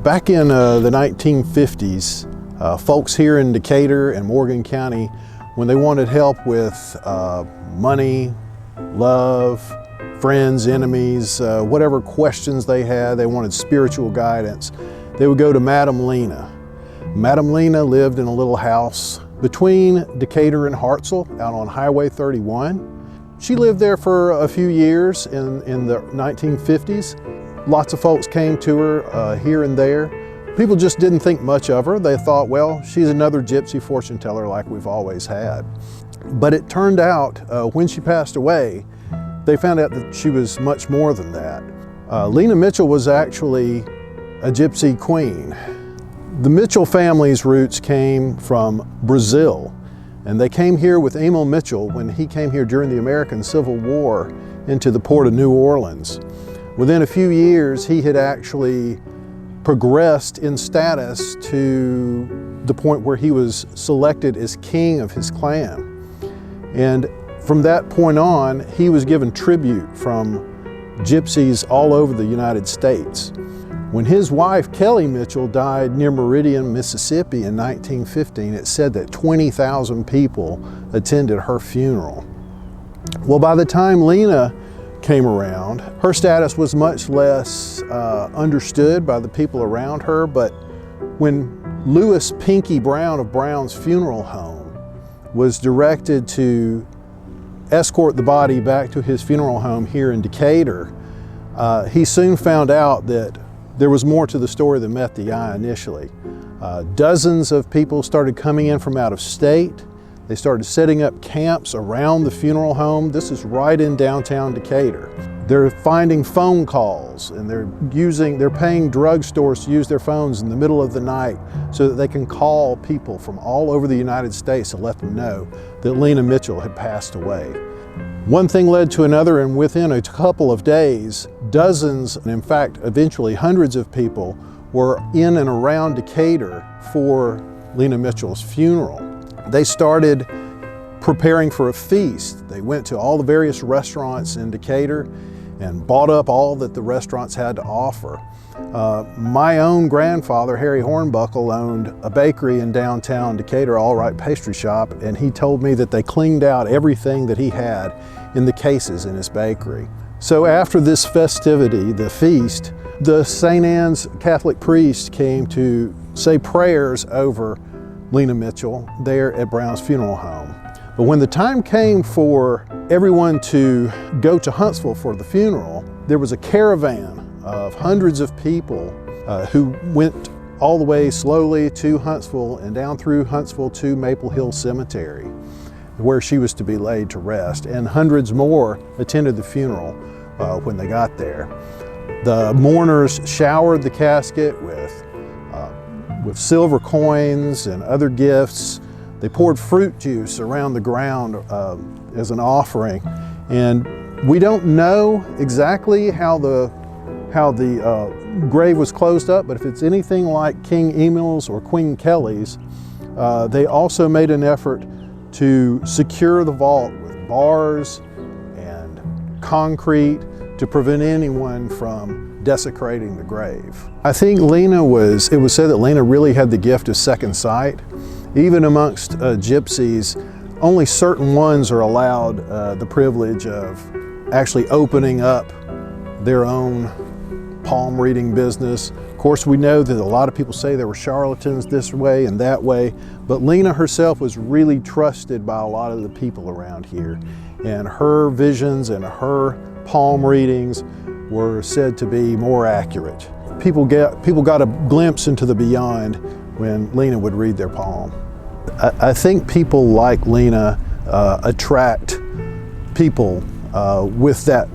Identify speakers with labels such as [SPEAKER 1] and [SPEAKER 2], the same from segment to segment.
[SPEAKER 1] Back in the 1950s, folks here in Decatur and Morgan County, when they wanted help with money, love, friends, enemies, whatever questions they had, they wanted spiritual guidance, they would go to Madam Lena. Madam Lena lived in a little house between Decatur and Hartselle out on Highway 31. She lived there for a few years in the 1950s. Lots of folks came to her here and there. People just didn't think much of her. They thought, well, she's another gypsy fortune teller like we've always had. But it turned out when she passed away, they found out that she was much more than that. Lena Mitchell was actually a gypsy queen. The Mitchell family's roots came from Brazil, and they came here with Emil Mitchell when he came here during the American Civil War into the port of New Orleans. Within a few years, he had actually progressed in status to the point where he was selected as king of his clan. And from that point on, he was given tribute from gypsies all over the United States. When his wife, Kelly Mitchell, died near Meridian, Mississippi in 1915, it said that 20,000 people attended her funeral. Well, by the time Lena came around, her status was much less understood by the people around her, but when Lewis Pinky Brown of Brown's Funeral Home was directed to escort the body back to his funeral home here in Decatur, he soon found out that there was more to the story than met the eye initially. Dozens of people started coming in from out of state. They started setting up camps around the funeral home. This is right in downtown Decatur. They're finding phone calls, and they're paying drugstores to use their phones in the middle of the night so that they can call people from all over the United States to let them know that Lena Mitchell had passed away. One thing led to another, and within a couple of days, dozens, and in fact, eventually hundreds of people were in and around Decatur for Lena Mitchell's funeral. They started preparing for a feast. They went to all the various restaurants in Decatur and bought up all that the restaurants had to offer. My own grandfather, Harry Hornbuckle, owned a bakery in downtown Decatur, All Right Pastry Shop, and he told me that they cleaned out everything that he had in the cases in his bakery. So after this festivity, the feast, the St. Anne's Catholic priest came to say prayers over Lena Mitchell there at Brown's Funeral Home. But when the time came for everyone to go to Huntsville for the funeral, there was a caravan of hundreds of people who went all the way slowly to Huntsville and down through Huntsville to Maple Hill Cemetery, where she was to be laid to rest. And hundreds more attended the funeral when they got there. The mourners showered the casket with silver coins and other gifts. They poured fruit juice around the ground as an offering. And we don't know exactly how the grave was closed up, but if it's anything like King Emil's or Queen Kelly's, they also made an effort to secure the vault with bars and concrete to prevent anyone from desecrating the grave. I think it was said that Lena really had the gift of second sight. Even amongst gypsies, only certain ones are allowed the privilege of actually opening up their own palm reading business. Of course, we know that a lot of people say there were charlatans this way and that way, but Lena herself was really trusted by a lot of the people around here. And her visions and her palm readings were said to be more accurate. People got a glimpse into the beyond when Lena would read their palm. I think people like Lena attract people with that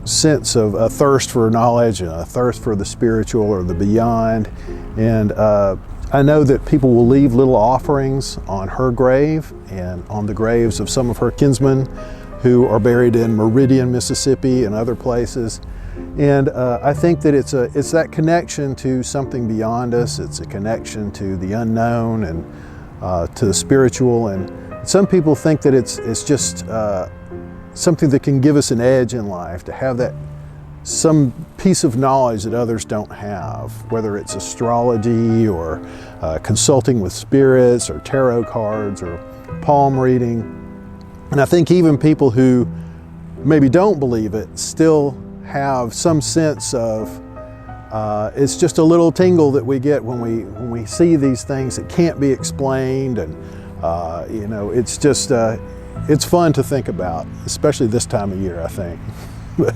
[SPEAKER 1] sense of a thirst for knowledge and a thirst for the spiritual or the beyond. And I know that people will leave little offerings on her grave and on the graves of some of her kinsmen who are buried in Meridian, Mississippi and other places. And I think that it's that connection to something beyond us. It's a connection to the unknown and to the spiritual. And some people think that it's just something that can give us an edge in life, to have that some piece of knowledge that others don't have, whether it's astrology or consulting with spirits or tarot cards or palm reading. And I think even people who maybe don't believe it still have some sense of it's just a little tingle that we get when we see these things that can't be explained, and you know, it's just it's fun to think about, especially this time of year, I think. But